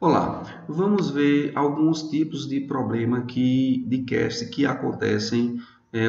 Olá, vamos ver alguns tipos de problema de cast que acontecem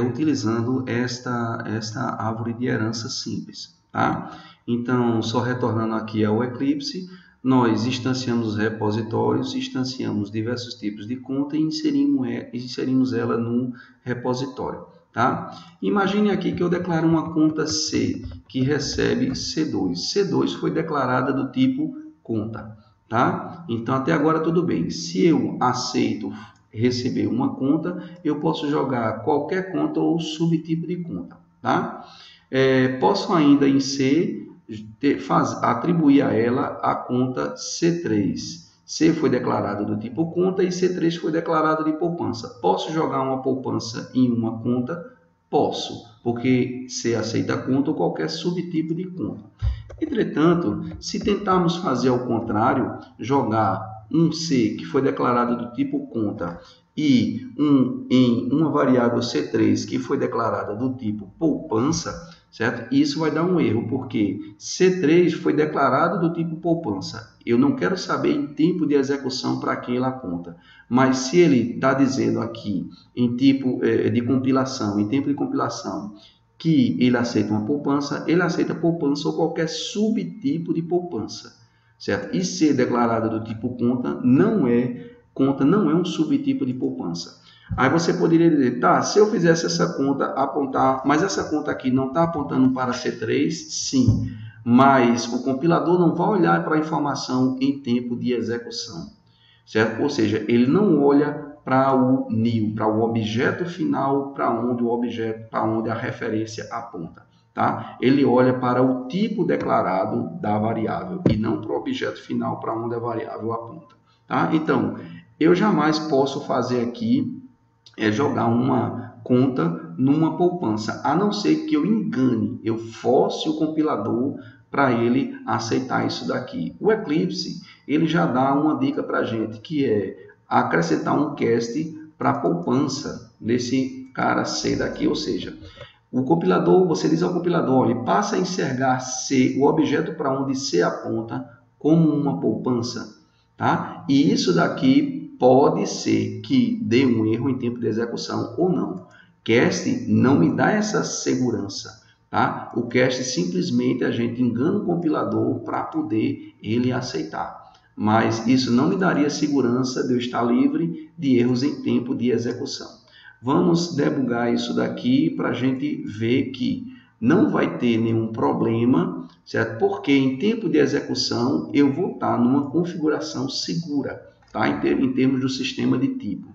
utilizando esta árvore de herança simples, tá? Então, só retornando aqui ao Eclipse, nós instanciamos os repositórios, instanciamos diversos tipos de conta e inserimos ela no repositório, tá? Imagine aqui que eu declaro uma conta C que recebe C2. C2 foi declarada do tipo conta. Tá? Então, até agora tudo bem. Se eu aceito receber uma conta, eu posso jogar qualquer conta ou subtipo de conta. Tá? Posso ainda em C atribuir a ela a conta C3. C foi declarado do tipo conta e C3 foi declarado de poupança. Posso jogar uma poupança em uma conta? Posso, porque C aceita conta ou qualquer subtipo de conta. Entretanto, se tentarmos fazer ao contrário, jogar um C que foi declarado do tipo conta e em uma variável C3 que foi declarada do tipo poupança, certo? Isso vai dar um erro, porque C3 foi declarado do tipo poupança. Eu não quero saber em tempo de execução para quem ela conta. Mas se ele está dizendo aqui em tipo de compilação, em tempo de compilação, que ele aceita uma poupança, ele aceita poupança ou qualquer subtipo de poupança, certo? E ser declarado do tipo conta não é um subtipo de poupança. Aí você poderia dizer, tá, se eu fizesse essa conta apontar, mas essa conta aqui não está apontando para C3, sim, mas o compilador não vai olhar para a informação em tempo de execução, certo? Ou seja, ele não olha para o NIO, para o objeto final, para onde a referência aponta, tá? Ele olha para o tipo declarado da variável e não para o objeto final, para onde a variável aponta, tá? Então, eu jamais posso fazer aqui jogar uma conta numa poupança, a não ser que eu engane, eu force o compilador para ele aceitar isso daqui. O Eclipse, ele já dá uma dica para a gente, que é acrescentar um cast para poupança nesse cara C daqui, ou seja, o compilador, você diz ao compilador, olha, passa a enxergar C, o objeto para onde C aponta, como uma poupança, tá? E isso daqui pode ser que dê um erro em tempo de execução ou não. Cast não me dá essa segurança, tá? O cast simplesmente a gente engana o compilador para poder ele aceitar. Mas isso não me daria segurança de eu estar livre de erros em tempo de execução. Vamos debugar isso daqui para a gente ver que não vai ter nenhum problema, certo? Porque em tempo de execução eu vou estar numa configuração segura, tá? Em termos do sistema de tipo.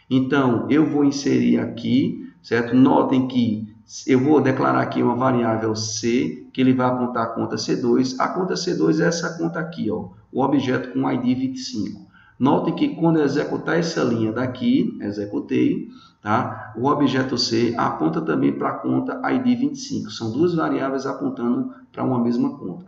Então, eu vou inserir aqui, certo? Notem que eu vou declarar aqui uma variável C, que ele vai apontar a conta C2. A conta C2 é essa conta aqui, ó, o objeto com ID 25. Notem que quando eu executar essa linha daqui, executei, tá? O objeto C aponta também para a conta ID 25. São duas variáveis apontando para uma mesma conta,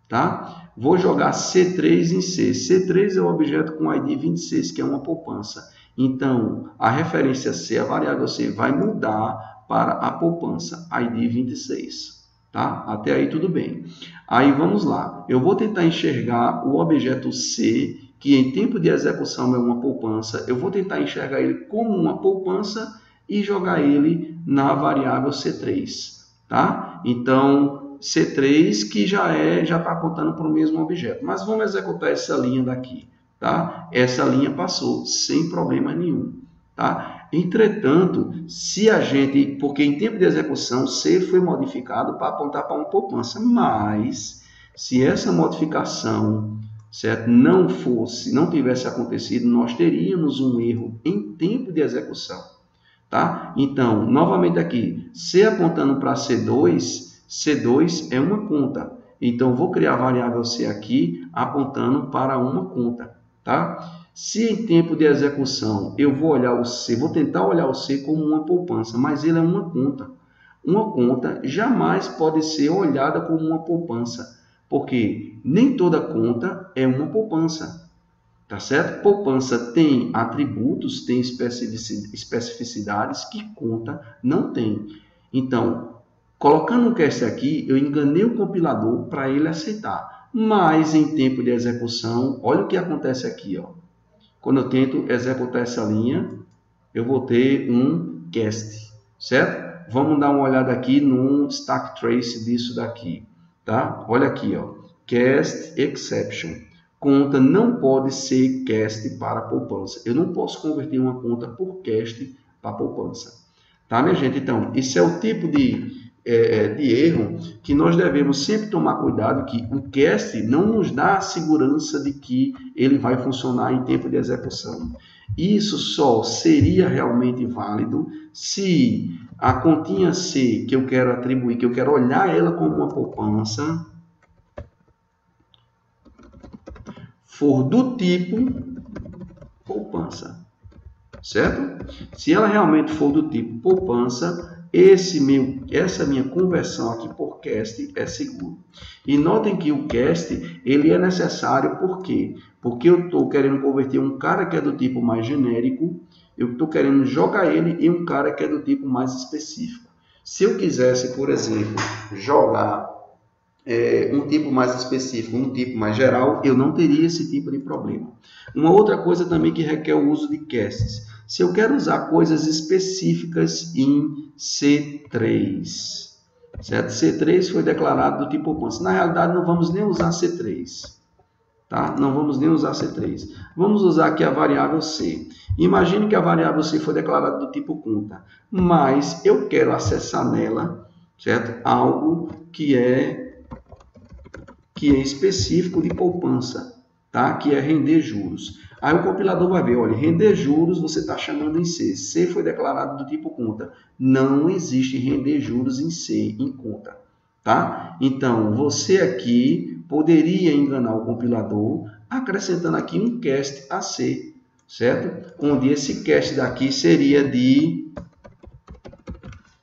tá? Vou jogar C3 em C. C3 é o objeto com ID 26, que é uma poupança. Então, a referência C, a variável C, vai mudar para a poupança ID 26. Tá? Até aí tudo bem. Aí vamos lá. Eu vou tentar enxergar o objeto C, que em tempo de execução é uma poupança. Eu vou tentar enxergar ele como uma poupança e jogar ele na variável C3. Tá? Então, C3 que já está apontando para o mesmo objeto. Mas vamos executar essa linha daqui. Tá? Essa linha passou sem problema nenhum. Tá? Entretanto, se a gente, porque em tempo de execução C foi modificado para apontar para uma poupança, mas se essa modificação, certo, não tivesse acontecido, nós teríamos um erro em tempo de execução, tá? Então, novamente aqui, C apontando para C2, C2 é uma conta. Então, vou criar a variável C aqui apontando para uma conta, tá? Se em tempo de execução eu vou olhar o C, vou tentar olhar o C como uma poupança, mas ele é uma conta. Uma conta jamais pode ser olhada como uma poupança, porque nem toda conta é uma poupança, tá certo? Poupança tem atributos, tem especificidades que conta não tem. Então, colocando um cast aqui, eu enganei o compilador para ele aceitar. mas em tempo de execução, olha o que acontece aqui, ó. Quando eu tento executar essa linha, eu vou ter um cast, certo? Vamos dar uma olhada aqui no stack trace disso daqui, tá? Olha aqui, ó, cast exception. Conta não pode ser cast para poupança. Eu não posso converter uma conta por cast para poupança, tá, minha gente? Então, esse é o tipo de erro que nós devemos sempre tomar cuidado, que o cast não nos dá a segurança de que ele vai funcionar em tempo de execução. Isso só seria realmente válido se a continha C que eu quero atribuir, que eu quero olhar ela como uma poupança, for do tipo poupança, certo? Se ela realmente for do tipo poupança, essa minha conversão aqui por cast é seguro. E notem que o cast ele é necessário por quê? Porque eu estou querendo converter um cara que é do tipo mais genérico, eu estou querendo jogar ele em um cara que é do tipo mais específico. Se eu quisesse, por exemplo, jogar um tipo mais específico, um tipo mais geral, eu não teria esse tipo de problema. Uma outra coisa também que requer o uso de casts. Se eu quero usar coisas específicas em C3, certo? C3 foi declarado do tipo poupança. Na realidade, não vamos nem usar C3, tá? Não vamos nem usar C3. Vamos usar aqui a variável C. Imagine que a variável C foi declarada do tipo conta, mas eu quero acessar nela, certo? Algo que é específico de poupança, tá? Que é render juros. Aí o compilador vai ver, olha, render juros você está chamando em C. C foi declarado do tipo conta. Não existe render juros em C, em conta, tá? Então, você aqui poderia enganar o compilador acrescentando aqui um cast a C, certo? Onde esse cast daqui seria de...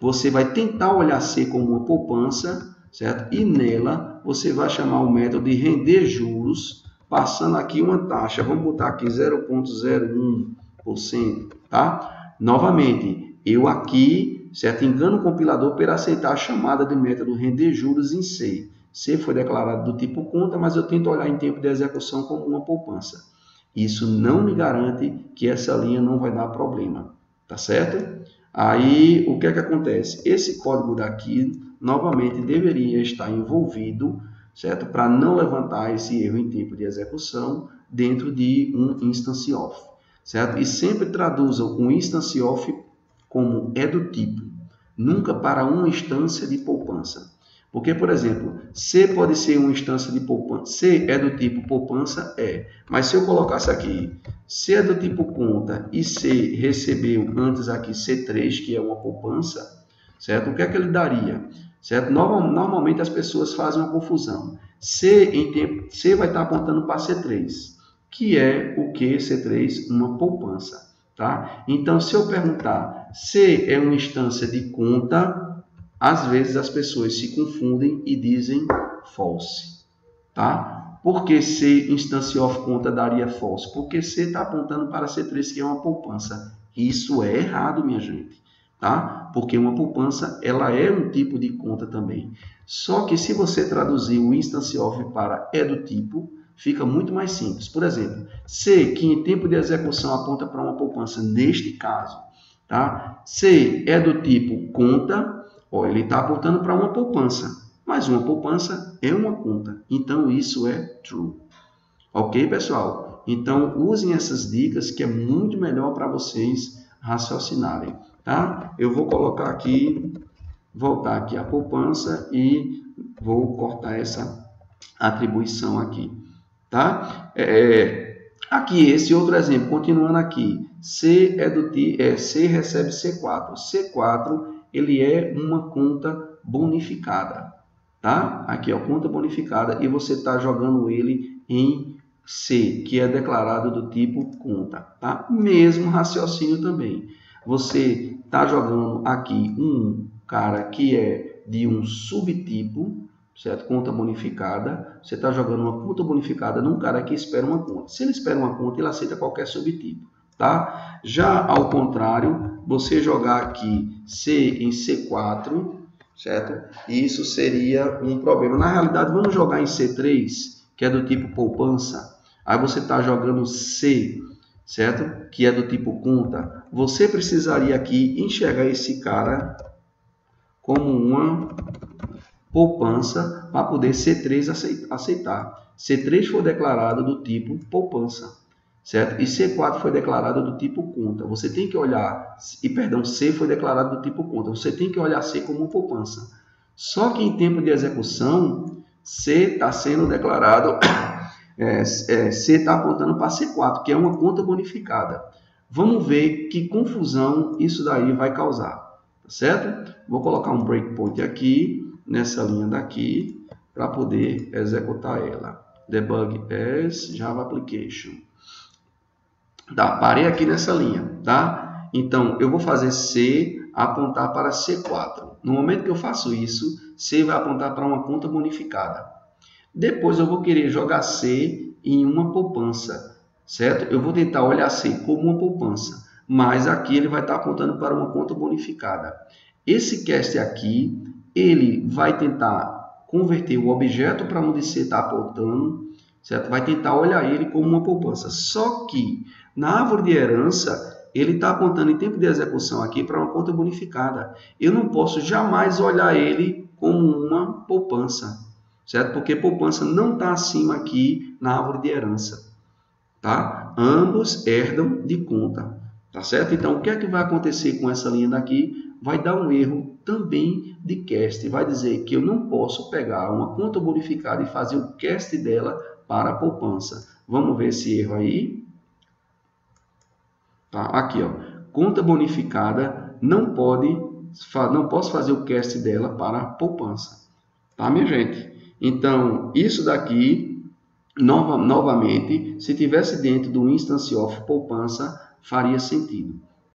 Você vai tentar olhar C como uma poupança, certo? E nela você vai chamar o método de render juros, passando aqui uma taxa, vamos botar aqui 0,01%, tá? Novamente, eu aqui, certo? Engano o compilador para aceitar a chamada de método render juros em C. C foi declarado do tipo conta, mas eu tento olhar em tempo de execução como uma poupança. Isso não me garante que essa linha não vai dar problema, tá certo? Aí, o que é que acontece? Esse código daqui, novamente, deveria estar envolvido, certo? Para não levantar esse erro em tempo de execução dentro de um instance of, certo? E sempre traduzam o instance of como é do tipo, nunca para uma instância de poupança. Porque, por exemplo, C pode ser uma instância de poupança. C é do tipo poupança? É. Mas se eu colocasse aqui, C é do tipo conta e C recebeu antes aqui C3, que é uma poupança, certo? O que é que ele daria? Certo? Normalmente as pessoas fazem uma confusão. C vai estar apontando para C3, que é o que C3? Uma poupança. Tá? Então, se eu perguntar, C é uma instância de conta, às vezes as pessoas se confundem e dizem false, tá? Por que C instance of conta daria false? Porque C está apontando para C3, que é uma poupança. Isso é errado, minha gente, tá? Porque uma poupança, ela é um tipo de conta também. Só que se você traduzir o instance of para é do tipo, fica muito mais simples. Por exemplo, C, que em tempo de execução aponta para uma poupança, neste caso, tá? C é do tipo conta, ó, ele está apontando para uma poupança, mas uma poupança é uma conta, então isso é true. Ok, pessoal? Então, usem essas dicas que é muito melhor para vocês raciocinarem, tá? Eu vou colocar aqui, voltar aqui a poupança e vou cortar essa atribuição aqui, tá? Aqui, esse outro exemplo, continuando aqui, C recebe C4. C4, ele é uma conta bonificada, tá? Aqui, ó, conta bonificada, e você está jogando ele em C, que é declarado do tipo conta, tá? Mesmo raciocínio também. Você está jogando aqui um cara que é de um subtipo, certo? Conta bonificada. Você está jogando uma conta bonificada num cara que espera uma conta. Se ele espera uma conta, ele aceita qualquer subtipo, tá? Já ao contrário, você jogar aqui C em C4, certo? Isso seria um problema. Na realidade, vamos jogar em C3 que é do tipo poupança, aí você está jogando C, certo? Que é do tipo conta. Você precisaria aqui enxergar esse cara como uma poupança para poder C3 aceitar. C3 foi declarado do tipo poupança, certo? E C4 foi declarado do tipo conta. Você tem que olhar, C foi declarado do tipo conta. Você tem que olhar C como poupança. Só que em tempo de execução, C está sendo declarado, C está apontando para C4, que é uma conta bonificada. Vamos ver que confusão isso daí vai causar, tá certo? Vou colocar um breakpoint aqui, nessa linha daqui, para poder executar ela. Debug as Java Application. Tá, parei aqui nessa linha, tá? Então, eu vou fazer C apontar para C4. No momento que eu faço isso, C vai apontar para uma conta bonificada. Depois eu vou querer jogar C em uma poupança, certo? Eu vou tentar olhar C como uma poupança, mas aqui ele vai estar apontando para uma conta bonificada. Esse cast aqui, ele vai tentar converter o objeto para onde C está apontando, certo? Vai tentar olhar ele como uma poupança. Só que na árvore de herança, ele está apontando em tempo de execução aqui para uma conta bonificada. Eu não posso jamais olhar ele como uma poupança, certo? Porque poupança não está acima aqui na árvore de herança, tá? Ambos herdam de conta, tá certo? Então, o que é que vai acontecer com essa linha daqui? Vai dar um erro também de cast. Vai dizer que eu não posso pegar uma conta bonificada e fazer o cast dela para a poupança. Vamos ver esse erro aí. Tá? Aqui, ó, conta bonificada, não posso fazer o cast dela para a poupança. Tá, minha gente? Então, isso daqui, novamente, se tivesse dentro do instance of poupança, faria sentido.